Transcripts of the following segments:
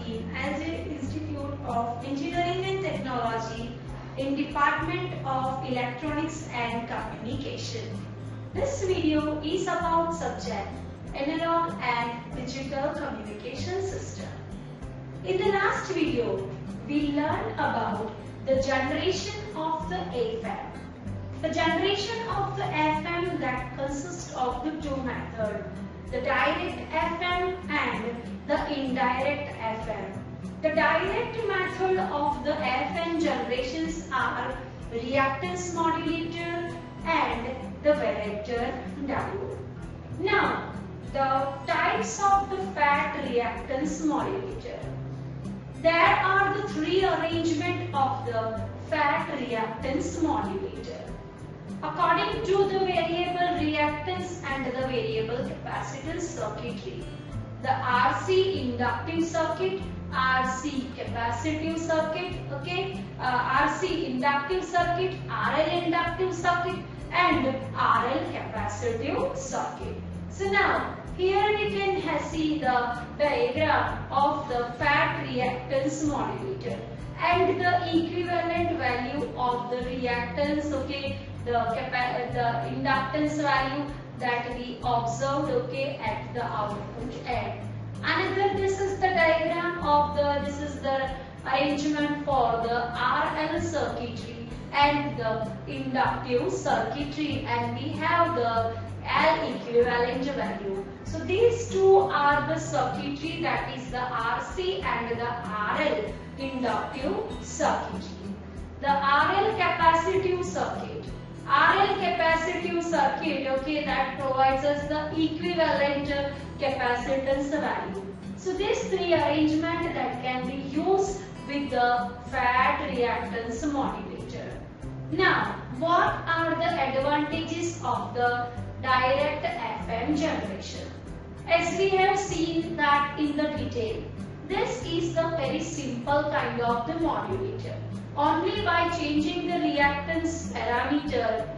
in Alger Institute of Engineering and Technology in Department of Electronics and Communication. This video is about subject Analog and Digital Communication System. In the last video, we learned about the generation of the FM. The generation of the FM that consists of the two methods, the direct FM and the indirect FM. The direct method of the FM generations are reactance modulator and the varactor diode. Now, the types of the FAT reactance modulator. There are the three arrangements of the FAT reactance modulator. According to the variable reactance and the variable capacitance circuitry, the RC inductive circuit, RC capacitive circuit, RC inductive circuit, RL inductive circuit and RL capacitive circuit. So now, here we can see the diagram of the FAT reactance modulator and the equivalent value of the reactance, the inductance value that we observed, at the output end. Another, this is the diagram of this is the arrangement for the RL circuitry and the inductive circuitry, and we have the L equivalent value. So these two are the circuitry, that is the RC and the RL inductive circuitry. The RL capacitive circuit. RL capacitive circuit, that provides us the equivalent capacitance value. So these three arrangements that can be used with the FAT reactance modulator. Now, what are the advantages of the direct FM generation? As we have seen that in the detail, this is the very simple kind of the modulator. Only by changing the reactance parameter,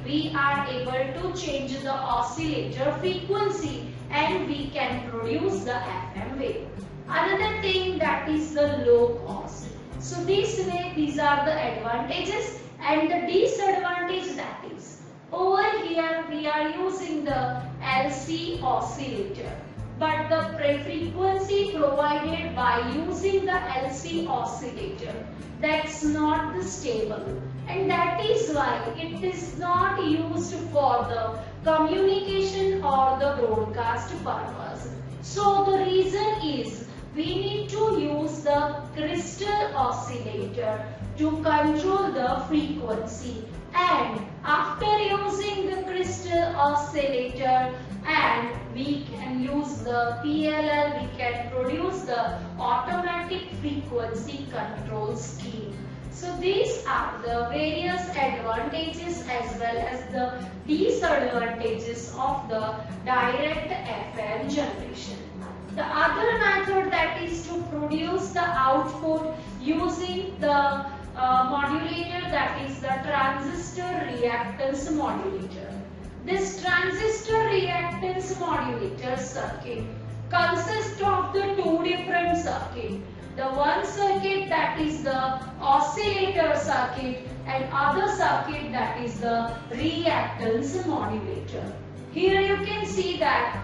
we are able to change the oscillator frequency and we can produce the FM wave. Another thing, that is the low cost. So this way, these are the advantages, and the disadvantage, that is over here we are using the LC oscillator, but the frequency provided by using the LC oscillator, that's not stable, and that is why it is not used for the communication or the broadcast purpose. So the reason is we need to use the crystal oscillator to control the frequency, and after using the crystal oscillator and we can use the PLL, we can produce the automatic frequency control scheme. So these are the various advantages as well as the disadvantages of the direct FM generation. The other method, that is to produce the output using the modulator, that is the transistor reactance modulator. This transistor reactance modulator circuit consists of the two different circuits. The one circuit, that is the oscillator circuit, and other circuit, that is the reactance modulator. Here you can see that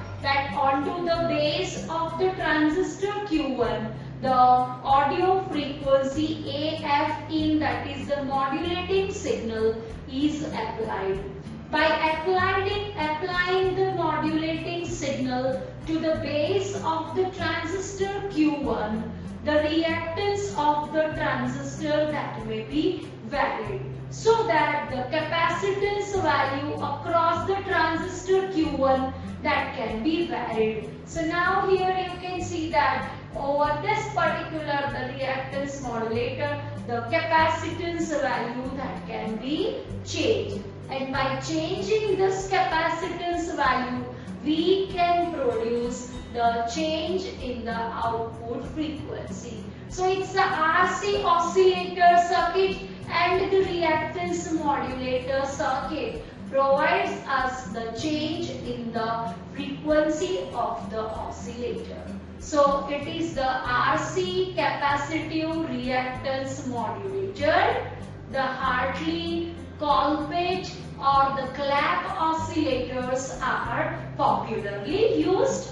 onto the base of the transistor Q1, the audio frequency AF in, that is the modulating signal, is applied. By applying the modulating signal to the base of the transistor Q1, the reactance of the transistor that may be varied, so that the capacitance value across the transistor Q1 that can be varied. So now here you can see that over this particular the reactance modulator, the capacitance value that can be changed, and by changing this capacitance value we can produce the change in the output frequency. So it's the RC oscillator circuit and the reactance modulator circuit provides us the change in the frequency of the oscillator. So it is the RC capacitive reactance modulator, the Hartley, Colpitts or the Clapp oscillators are popularly used.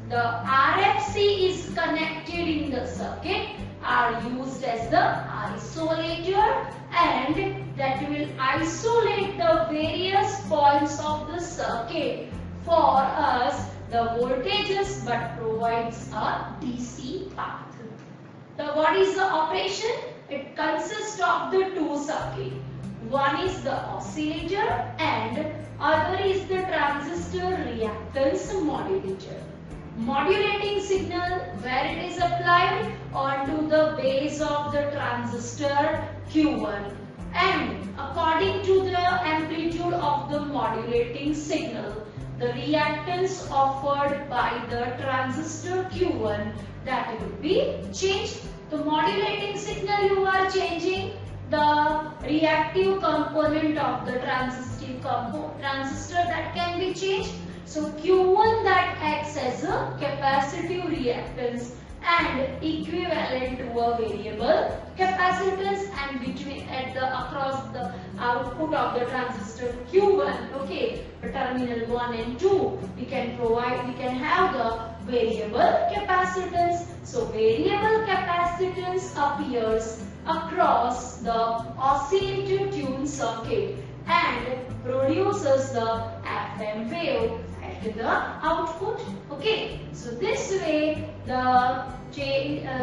The RFC is connected in the circuit, are used as the isolator, and that will isolate the various points of the circuit for us the voltages but provides a DC path. What is the operation? It consists of the two circuits. One is the oscillator and other is the transistor reactance modulator. Modulating signal where it is applied onto the base of the transistor Q1, and according to the amplitude of the modulating signal, the reactance offered by the transistor Q1 that will be changed. The modulating signal you are changing the reactive component of the transistor that can be changed. So Q1 that acts as a capacitive reactance and equivalent to a variable capacitance, and between across the output of the transistor Q1, okay, the terminal 1 and 2, we can have the variable capacitance. So variable capacitance appears across the oscillator tuned circuit and produces the FM wave at the output. Okay, so this way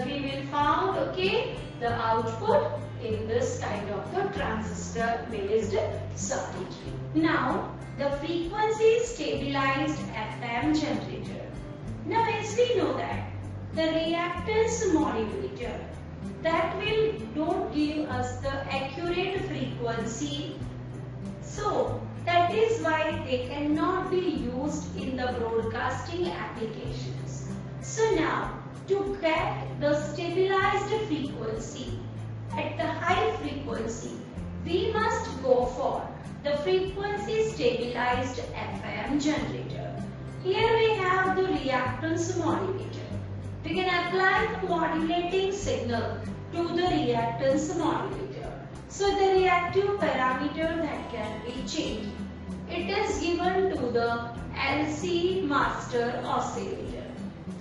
we will found, okay, the output in this kind of the transistor based circuit. Now the frequency stabilized FM generator. Now as we know that the reactance modulator that will don't give us the accurate frequency, so that is why they cannot be used in the broadcasting applications. So now to get the stabilized frequency at the high frequency, we must go for the frequency stabilized FM generator. Here we have the reactance modulator. We can apply the modulating signal to the reactance modulator. So the reactive parameter that can be changed. It is given to the LC master oscillator.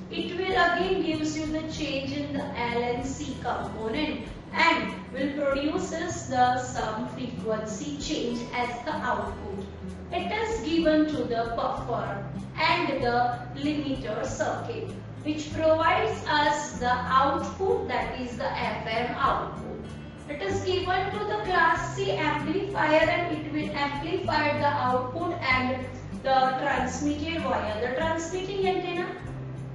It will again gives you the change in the LNC component and will produces the some frequency change as the output. It is given to the buffer and the limiter circuit, which provides us the output, that is the FM output. It is given to the class C amplifier and it will amplify the output and the transmitted via the transmitting antenna.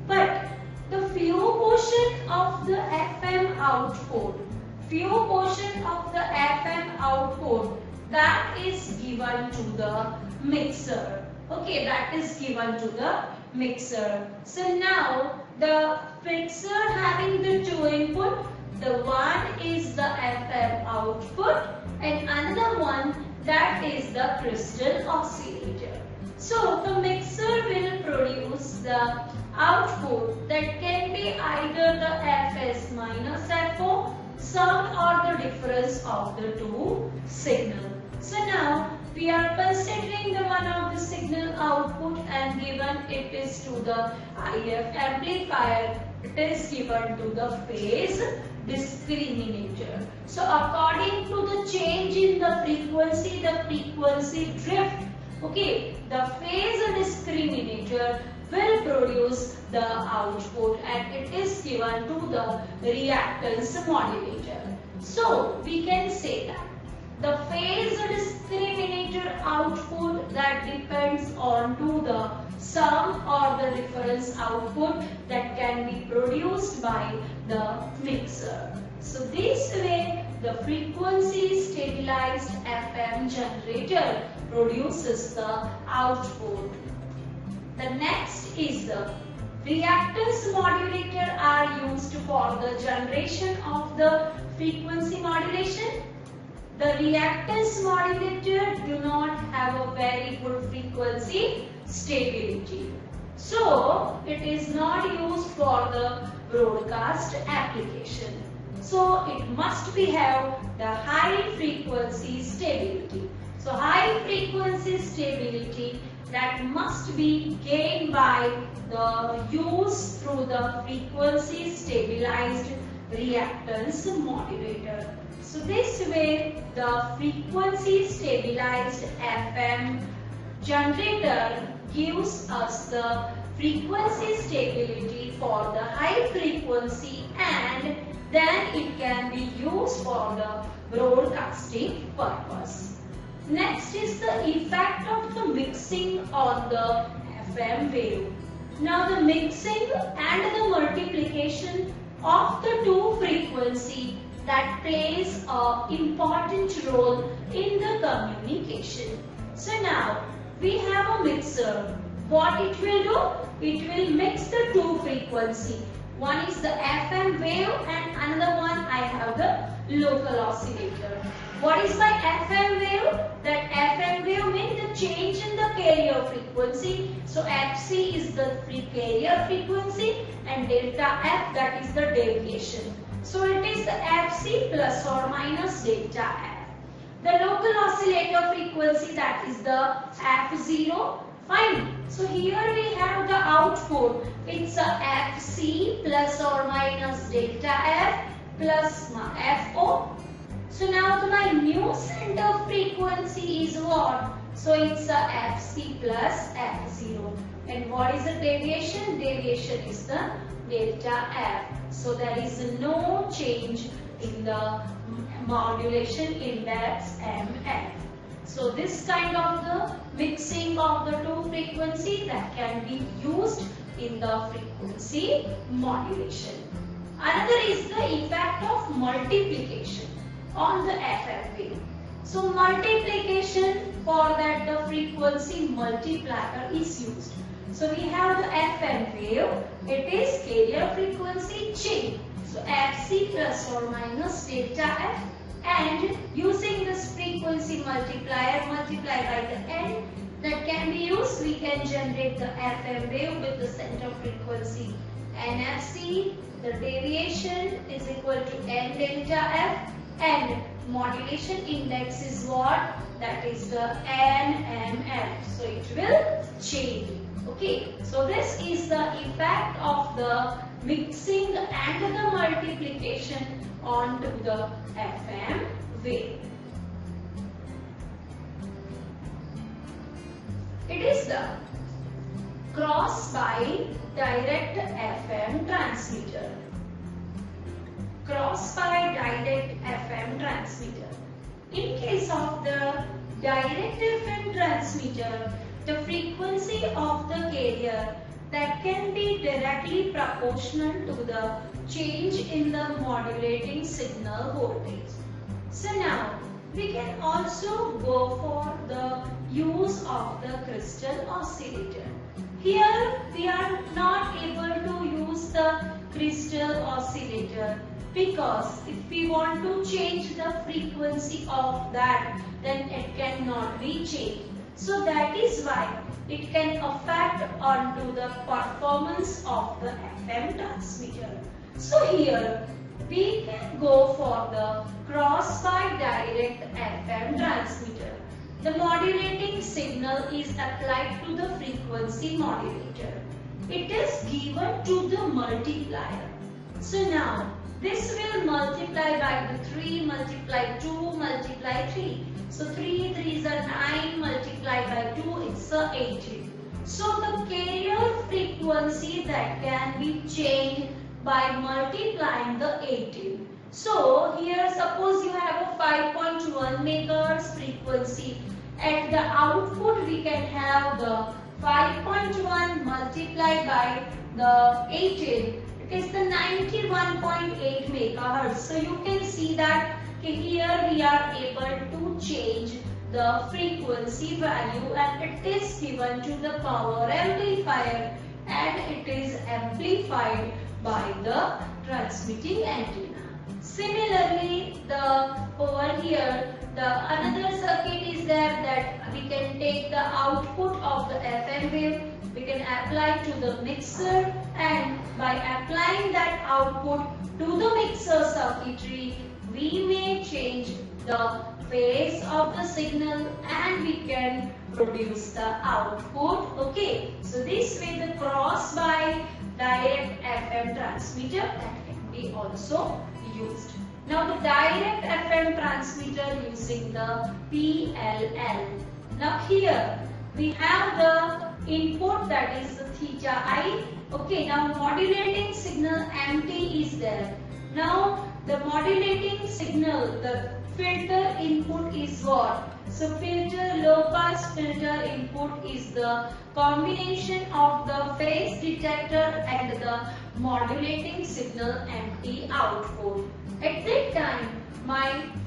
But the few portion of the FM output, that is given to the mixer. Okay, that is given to the mixer. So now the mixer having the two input, the one is the FM output and another one that is the crystal oscillator. So the mixer will produce the output that can be either the Fs minus Fo, sum or the difference of the two signal. So now we are considering the one of the signal output and given it is to the IF amplifier, it is given to the phase discriminator. So according to the change in the frequency drift, okay, the phase discriminator will produce the output and it is given to the reactance modulator. So we can say that the phase discriminator output that depends on to the sum or the difference output that can be produced by the mixer. So this way the frequency stabilized FM generator produces the output. The next is the reactance modulator are used for the generation of the frequency modulation. The reactance modulator do not have a very good frequency stability. So it is not used for the broadcast application. So it must be have the high frequency stability. So high frequency stability that must be gained by the use through the frequency stabilized reactance modulator. So this way the frequency stabilized FM generator gives us the frequency stability for the high frequency, and then it can be used for the broadcasting purpose. Next is the effect of the mixing on the FM wave. Now the mixing and the multiplication of the two frequency that plays an important role in the communication. So now we have a mixer. What it will do? It will mix the two frequency. One is the FM wave and another one I have the local oscillator. What is my FM wave? That FM wave means the change in the carrier frequency. So FC is the carrier frequency and delta F, that is the deviation. So it is the FC plus or minus delta F. The local oscillator frequency, that is the F0. Fine. So here we have the output. It's a FC plus or minus delta F plus FO. So now my new center frequency is what? So it's a FC plus F0. And what is the deviation? Deviation is the delta F. So there is no change in the modulation index MF. So this kind of the mixing of the two frequency that can be used in the frequency modulation. Another is the effect of multiplication on the FM wave. So multiplication, for that the frequency multiplier is used. So we have the FM wave, it is carrier frequency J. So FC plus or minus delta F, and using this frequency multiplier multiplied by the N that can be used, we can generate the FM wave with the center frequency NFC. The deviation is equal to N delta F, and modulation index is what? That is the NMF. So it will change. Okay, so this is the effect of the mixing and the multiplication onto the FM wave. It is the cross bi-direct FM transmitter. Cross bi-direct FM transmitter. In case of the direct FM transmitter, the frequency of the carrier that can be directly proportional to the change in the modulating signal voltage. So now we can also go for the use of the crystal oscillator. Here we are not able to use the crystal oscillator because if we want to change the frequency of that, then it cannot be changed. So that is why it can affect onto the performance of the FM transmitter. So here we can go for the cross bi-direct FM transmitter. The modulating signal is applied to the frequency modulator. It is given to the multiplier. So now this will multiply by the 3, multiply 2, multiply 3. So 3 3s are 9, multiplied by 2, it's 18. So the carrier frequency that can be changed by multiplying the 18. So here suppose you have a 5.1 megahertz frequency. At the output we can have the 5.1 multiplied by the 18. It is the 91.8 megahertz. So you can see that here we are able to change the frequency value, and it is given to the power amplifier, and it is amplified by the transmitting antenna. Similarly, over here the another circuit is there that we can take the output of the FM wave, we can apply to the mixer, and by applying that output to the mixer circuitry, we may change the phase of the signal and we can produce the output. Okay, so this way the cross by direct FM transmitter that can be also used. Now the direct FM transmitter using the PLL. Now here we have the input, that is the theta I. Okay, now modulating signal MT is there. Now the modulating signal, the filter input is what? So filter, low pass filter input is the combination of the phase detector and the modulating signal MT output. At that time,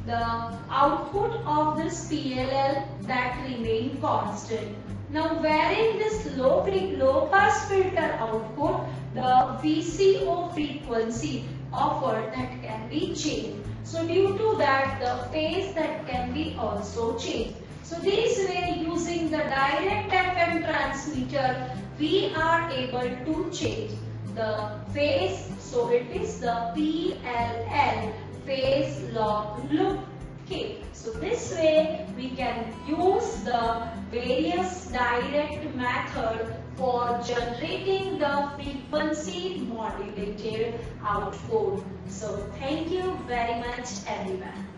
the output of this PLL that remain constant. Now wherein this low pass filter output, the VCO frequency offered that can be changed. So due to that, the phase that can be also changed. So this way, using the direct FM transmitter, we are able to change the phase. So it is the PLL, phase log loop. Okay, so this way we can use the various direct method for generating the frequency modulated output. So thank you very much everyone.